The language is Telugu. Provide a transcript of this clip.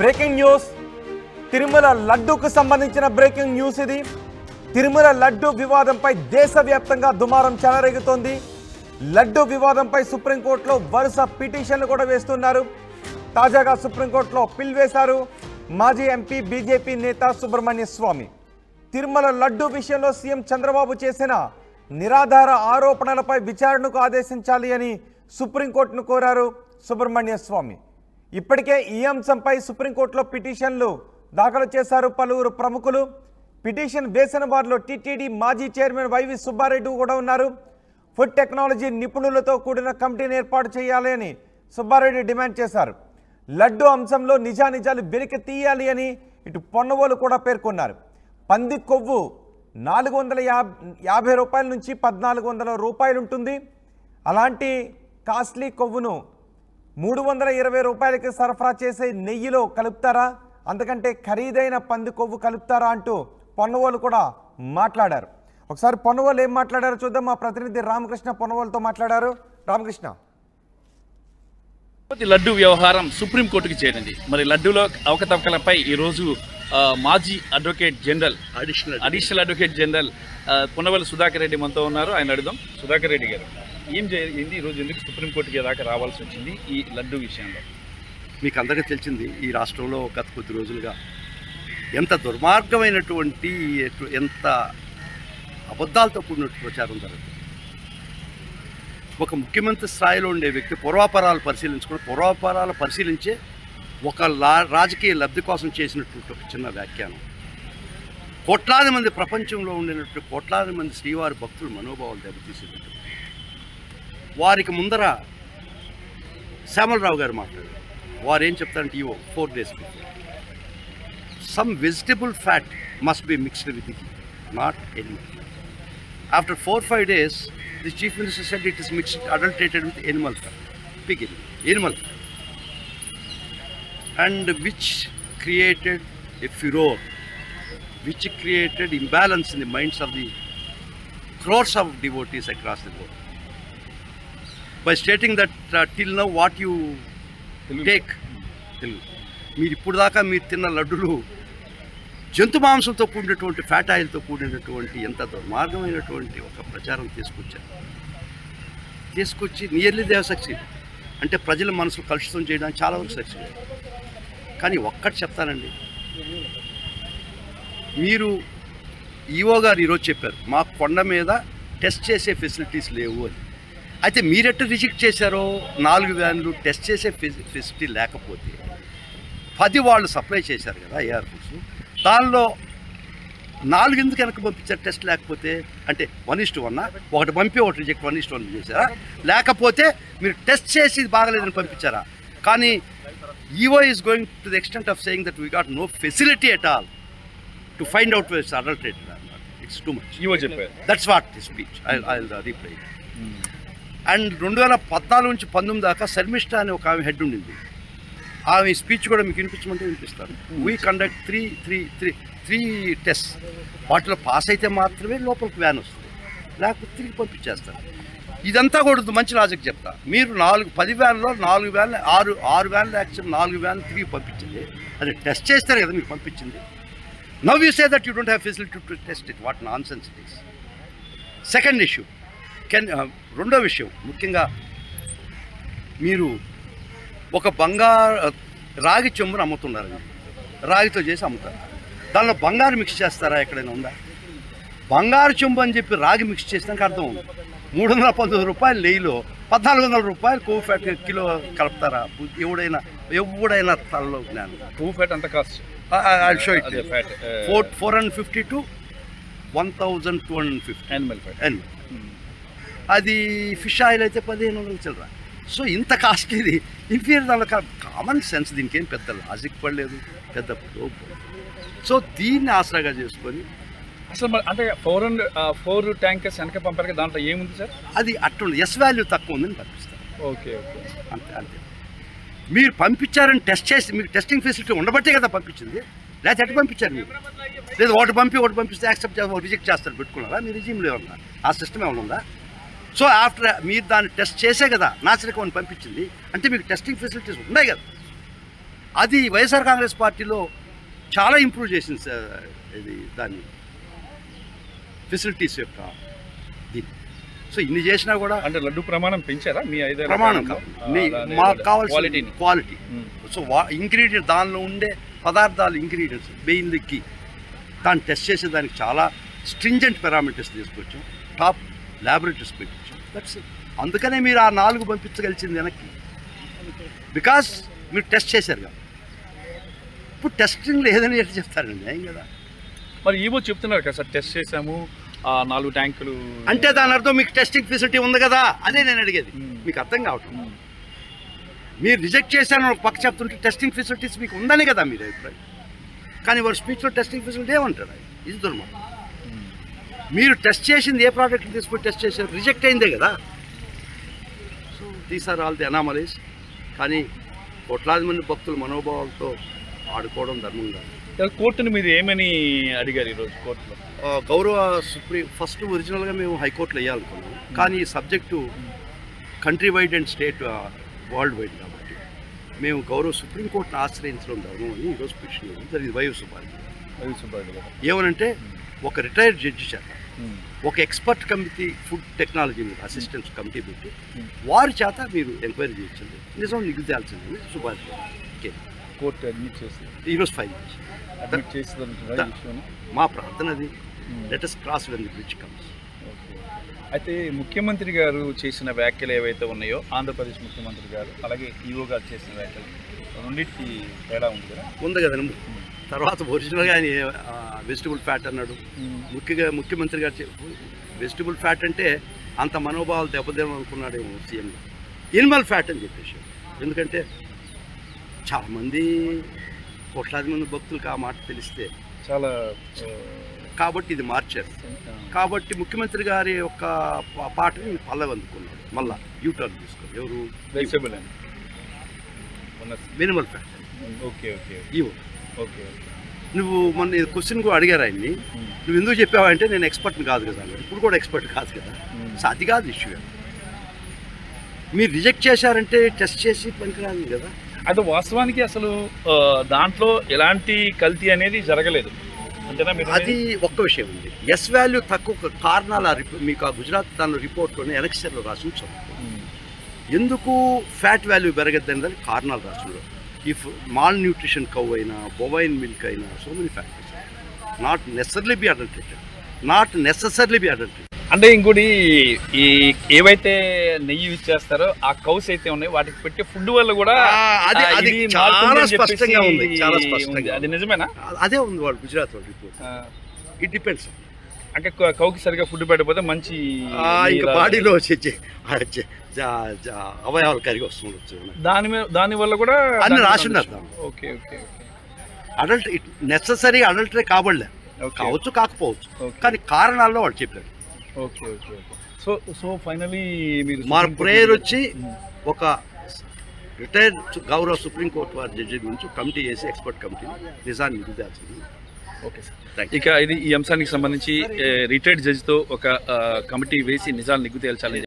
బ్రేకింగ్ న్యూస్ తిరుమల లడ్డూకు సంబంధించిన బ్రేకింగ్ న్యూస్ ఇది. తిరుమల లడ్డూ వివాదంపై దేశవ్యాప్తంగా దుమారం చెలరేగుతోంది. లడ్డూ వివాదంపై సుప్రీంకోర్టులో వరుస పిటిషన్లు కూడా వేస్తున్నారు. తాజాగా సుప్రీంకోర్టులో పిల్ వేశారు మాజీ ఎంపీ బీజేపీ నేత సుబ్రహ్మణ్య స్వామి. తిరుమల లడ్డూ విషయంలో సీఎం చంద్రబాబు చేసిన నిరాధార ఆరోపణలపై విచారణకు ఆదేశించాలి అని సుప్రీంకోర్టును కోరారు సుబ్రహ్మణ్య స్వామి. ఇప్పటికే ఈ అంశంపై సుప్రీంకోర్టులో పిటిషన్లు దాఖలు చేశారు పలువురు ప్రముఖులు. పిటిషన్ వేసిన వారిలో టీటీడీ మాజీ చైర్మన్ వైవి సుబ్బారెడ్డి కూడా ఉన్నారు. ఫుడ్ టెక్నాలజీ నిపుణులతో కూడిన కమిటీని ఏర్పాటు చేయాలి అని సుబ్బారెడ్డి డిమాండ్ చేశారు. లడ్డూ అంశంలో నిజానిజాలు వెలికి తీయాలి అని ఇటు పొన్నవోలు కూడా పేర్కొన్నారు. పంది కొవ్వు 450 రూపాయల నుంచి 1400 రూపాయలు ఉంటుంది. అలాంటి కాస్ట్లీ కొవ్వును 320 రూపాయలకి సరఫరా చేసే నెయ్యిలో కలుపుతారా, అంతకంటే ఖరీదైన పంది కొవ్వు కలుపుతారా అంటూ పొన్నవోలు కూడా మాట్లాడారు. ఒకసారి పొన్నవోలు ఏం మాట్లాడారో చూద్దాం. మా ప్రతినిధి రామకృష్ణ పొన్నవోలుతో మాట్లాడారు. రామకృష్ణ, లడ్డూ వ్యవహారం సుప్రీంకోర్టుకి చేరింది. మరి లడ్డూలో అవకతవకలపై ఈరోజు మాజీ advocate general additional advocate general Ponnavalli Sudhakar Reddy మనతో ఉన్నారు. ఆయన అడుగుదాం. సుధాకర్ రెడ్డి గారు, ఏం జరిగింది ఈరోజు, ఎందుకు సుప్రీంకోర్టుకి దాకా రావాల్సి వచ్చింది ఈ లడ్డూ విషయంలో? మీకు అందరికీ తెలిసింది, ఈ రాష్ట్రంలో గత కొద్ది రోజులుగా ఎంత దుర్మార్గమైనటువంటి ఎంత అబద్ధాలతో కూడిన ప్రచారం జరుగుతుంది. ఒక ముఖ్యమంత్రి స్థాయిలో ఉండే వ్యక్తి పూర్వాపరాలు పరిశీలించే ఒక రాజకీయ లబ్ధి కోసం చేసినటువంటి ఒక చిన్న వ్యాఖ్యానం కోట్లాది మంది ప్రపంచంలో ఉండినటువంటి కోట్లాది మంది శ్రీవారి భక్తుల మనోభావాలు దెబ్బతీసేటట్టు. వారికి ముందర శ్యామలరావు గారు మాట్లాడారు. వారు ఏం చెప్తారంటే, 4 days before some vegetable fat must be mixed with the ghee, not animal fat. After 4-5 days, the chief minister said it is mixed, adulterated with animal fat, pig animal fat, and which created a furor, which created imbalance in the minds of the crores of devotees across the world. By stating that till now what you take, మీరు ఇప్పుడు దాకా మీరు తిన్న లడ్డులు జంతు మాంసంతో కూడినటువంటి ఫ్యాట్ ఆయిల్తో కూడినటువంటి ఎంత దుర్మార్గమైనటువంటి ఒక ప్రచారం తీసుకొచ్చి నియర్లీ దే హావ్ సక్సీడ్. అంటే ప్రజల మనసు కలుషితం చేయడానికి చాలా వరకు సక్సీడ్. కానీ ఒక్కటి చెప్తానండి, మీరు ఈఓ గారు ఈరోజు చెప్పారు మా కొండ మీద టెస్ట్ చేసే ఫెసిలిటీస్ లేవు అని. అయితే మీరెట్టు రిజెక్ట్ చేశారో 4 వ్యాన్లు టెస్ట్ చేసే ఫెసిలిటీ లేకపోతే 10 వాళ్ళు సప్లై చేశారు కదా ఏఆర్ ఫుడ్స్, దానిలో 4 ఎందుకు వెనక్కి పంపించారు టెస్ట్ లేకపోతే? అంటే 1:1, ఒకటి పంపి ఒకటి రిజెక్ట్ 1:1 చేశారా? లేకపోతే మీరు టెస్ట్ చేసి బాగలేదని పంపించారా? కానీ EO is going to the extent of saying that we got no facility at all to find out it's adulterated. It's too much. EO చెప్పారు. That's what the speech. I reply. And 2014 నుంచి 19 దాకా శర్మిష్ఠ అనే ఒక ఆమె హెడ్ ఉండింది. ఆమె స్పీచ్ కూడా మీకు వినిపించమంటే వినిపిస్తాను. We conduct three test. వాటిలో పాస్ అయితే మాత్రమే లోపలికి వ్యాన్ వస్తుంది, లేకపోతే తిరిగి పంపించేస్తారు. ఇదంతా కూడా మంచి లాజిక్ చెప్తా. మీరు 10 వ్యాన్లో 4 వ్యాన్లు 6 వ్యాన్లు యాక్చువల్ 4 వ్యాన్లు తిరిగి పంపించింది. అది టెస్ట్ చేస్తారు కదా మీరు పంపించింది. Now you say that you don't have facility to test it. What non sense it is. Second issue, రెండో విషయం, ముఖ్యంగా మీరు ఒక రాగి చెంబును అమ్ముతున్నారండి. రాగితో చేసి అమ్ముతారు. దానిలో బంగారు మిక్స్ చేస్తారా? ఎక్కడైనా ఉందా? బంగారు చెంబు అని చెప్పి రాగి మిక్స్ చేసినాక అర్థం ఉంది. 319 రూపాయలు నెయ్యిలో 1400 రూపాయలు కొవ్వు ఫ్యాట్ కిలో కలుపుతారా? ఎవడైనా తలలో జ్ఞానం. కొవ్వు ఫ్యాట్ అంత cost? I show it. 450 to 1250 animal fat. అది ఫిష్ ఆయిల్ అయితే 1500 చిల్లర. సో ఇంత కాస్ట్ ఇది ఇన్ఫీరియర్. దానిలో కామన్ సెన్స్, దీనికి ఏం పెద్ద లాజిక్ పడలేదు, పెద్ద ప్రోబ్. సో దీన్ని ఆసరాగా చేసుకొని అసలు అంటే 4 ట్యాంకర్స్ వెనక పంపారు. దాంట్లో ఏముంది సార్? అది అట్లా ఎస్ వాల్యూ తక్కువ ఉందని పంపిస్తారు. ఓకే. అంతే. మీరు పంపించారని టెస్ట్ చేసి, మీకు టెస్టింగ్ ఫెసిలిటీ ఉండబట్టే కదా పంపించింది. లేకపోతే ఎట్లా పంపించారు మీరు? లేదు ఒకటి పంపిస్తే యాక్సెప్ట్ రిజెక్ట్ చేస్తారు. పెట్టుకున్నారా మీ రిజ్యూమ్లో ఏమన్నా? ఆ సిస్టమ్ ఏమైనా ఉందా? సో ఆఫ్టర్ మీరు దాన్ని టెస్ట్ చేసే కదా నాసిరకం అని పంపించింది. అంటే మీకు టెస్టింగ్ ఫెసిలిటీస్ ఉన్నాయి కదా. అది వైఎస్ఆర్ కాంగ్రెస్ పార్టీలో చాలా ఇంప్రూవ్ చేసింది సార్. ఇది దాన్ని ఫెసిలిటీస్ యొక్క దీన్ని. సో ఇన్ని చేసినా కూడా అంటే లడ్డు ప్రమాణం పెంచారా మీ 5 ప్రమాణం మాకు కావాల్సిన క్వాలిటీ. సో ఇంగ్రీడియంట్ దానిలో ఉండే పదార్థాలు ఇంగ్రీడియంట్స్ బెయిన్లకి దాన్ని టెస్ట్ చేసేదానికి చాలా స్ట్రింజెంట్ పారామీటర్స్ తీసుకొచ్చాం, టాప్ ల్యాబొరేటరీస్ పెట్టించాం. That's it. అందుకనే మీరు ఆ 4 పంపించగలిచింది వెనక్కి, బికాస్ మీరు టెస్ట్ చేశారు కదా. ఇప్పుడు టెస్టింగ్లో ఏదైనా ఎట్లా చెప్తారండి, ఏం కదా. మరి ఈవో చెప్తున్నారు కదా సార్, టెస్ట్ చేసాము 4 ట్యాంకులు అంటే దాని అర్థం మీకు టెస్టింగ్ ఫెసిలిటీ ఉంది కదా, అదే నేను అడిగేది. మీకు అర్థం కావటం, మీరు రిజెక్ట్ చేశాను ఒక పక్క చెప్తుంటే టెస్టింగ్ ఫెసిలిటీస్ మీకు ఉందని కదా మీరు అభిప్రాయం. కానీ వారి స్పీచ్లో టెస్టింగ్ ఫెసిలిటీ ఏమంటారు, ఇది దుర్మార్గం. మీరు టెస్ట్ చేసింది ఏ ప్రోడక్ట్ తీసుకొని టెస్ట్ చేశారు, రిజెక్ట్ అయిందే కదా. So these are all the anomalies. కానీ కోట్లాది మంది భక్తుల మనోభావాలతో ఆడుకోవడం ధర్మం కాదు. కోర్టుని మీరు ఏమని అడిగారు ఈరోజు కోర్టులో? గౌరవ సుప్రీం ఫస్ట్ ఒరిజినల్గా మేము హైకోర్టులో వేయాలనుకున్నాం, కానీ ఈ subject country wide and state world wide కాబట్టి మేము గౌరవ సుప్రీంకోర్టును ఆశ్రయించడం ధర్మం అని ఈరోజు పిటిషన్ ఇవ్వడం జరిగింది. వైవి సుబ్బారెడ్డి ఏమనంటే ఒక రిటైర్డ్ జడ్జి చేత ఒక ఎక్స్పర్ట్ కమిటీ ఫుడ్ టెక్నాలజీ మీద అసిస్టెంట్స్ కమిటీ పెట్టి వారి చేత మీరు ఎంక్వైరీ చేయించండి, నిజం నిగ్గు తేల్చండి. సుబ్బారెడ్డి కోర్టు అడ్మిట్ చేసి ఈరోజు ఫైల్ చేసి మా ప్రార్థనది let us cross when the bridge comes. అయితే ముఖ్యమంత్రి గారు చేసిన వ్యాఖ్యలు ఏవైతే ఉన్నాయో, ఆంధ్రప్రదేశ్ ముఖ్యమంత్రి గారు అలాగే ఈవో గారు చేసిన వ్యాఖ్యలు రెండింటికి తేడా ఉంది కదా. ఉంది కదండి. తర్వాత ఒరిజినల్గా ఆయన వెజిటబుల్ ఫ్యాట్ అన్నాడు. ముఖ్యమంత్రి గారు వెజిటబుల్ ఫ్యాట్ అంటే అంత మనోభావాలు దెబ్బతీయాలనుకున్నాడేమో సీఎం గారు. ఎనిమల్ ఫ్యాట్ అని చెప్పేసి, ఎందుకంటే చాలామంది కోట్లాది మంది భక్తులకు ఆ మాట తెలిస్తే చాలా, కాబట్టి ఇది మార్చారు. కాబట్టి ముఖ్యమంత్రి గారి యొక్క పాటని పల్లవి అందుకున్నాడు, మళ్ళీ యూటర్న్ తీసుకున్నాడు. ఎవరు? వెజిటబుల్ అని మినిమల్ ఫ్యాట్. ఓకే ఓకే ఇవో ఓకే. నువ్వు మొన్న క్వశ్చన్ కూడా అడిగారు ఆయన్ని, నువ్వు ఎందుకు చెప్పావంటే నేను ఎక్స్పర్ట్ని కాదు కదా, ఇప్పుడు కూడా ఎక్స్పర్ట్ కాదు కదా. సో అది కాదు ఇష్యూ. మీరు రిజెక్ట్ చేశారంటే టెస్ట్ చేసి పనికిరాదు కదా. అది వాస్తవానికి అసలు దాంట్లో ఎలాంటి కల్తీ అనేది జరగలేదు అంతేనా? అది ఒక్క విషయం ఉంది. ఎస్ వాల్యూ తక్కువ కారణాల మీకు ఆ గుజరాత్ దాని రిపోర్ట్లోనే ఎలక్షన్లో రాసి ఉంచాం. ఎందుకు ఫ్యాట్ వాల్యూ పెరగద్దని దానికి కారణాలు రాసిండ్రు. ఇఫ్ మాల్ న్యూట్రిషన్ కవ్ అయినా, బొవైన్ మిల్క్ అయినా, so many factors not necessarily be adulterated. అంటే ఇంకోటి ఈ ఏవైతే నెయ్యి ఇచ్చేస్తారో ఆ కౌస్ అయితే ఉన్నాయి, వాటికి పెట్టే ఫుడ్ వల్ల కూడా అది చాలా స్పష్టంగా ఉంది. చాలా స్పష్టంగా అది నిజమేనా? అదే ఉంది వాళ్ళు గుజరాత్ వాళ్ళు రిపోర్ట్. It depends. అంటే కౌకి సరిగా ఫుడ్ పెట్టకపోతే మంచి ఇంకా బాడీలో అవయవాలు కరిగి వస్తుండొచ్చు. దాని వల్ల కూడా అన్ని రాసిండారు. Okay okay. Adult necessary adulterate కాబడలే, కావచ్చు కాకపోవచ్చు, కానీ కారణాల్లో వాళ్ళు చెప్పారు. Okay okay okay. So finally మీరు మా ప్రేయర్ వచ్చి ఒక రిటైర్డ్ గౌరవ సుప్రీంకోర్టు వారి జడ్జి గురించి కమిటీ చేసి ఎక్స్పర్ట్ కమిటీ నిజాన్ని నిరూపించాల్సింది. Okay sir. ఇక ఇది ఈ అంశానికి సంబంధించి రిటైర్డ్ జడ్జితో ఒక కమిటీ వేసి నిజాలు నిగ్గు తేల్చాలని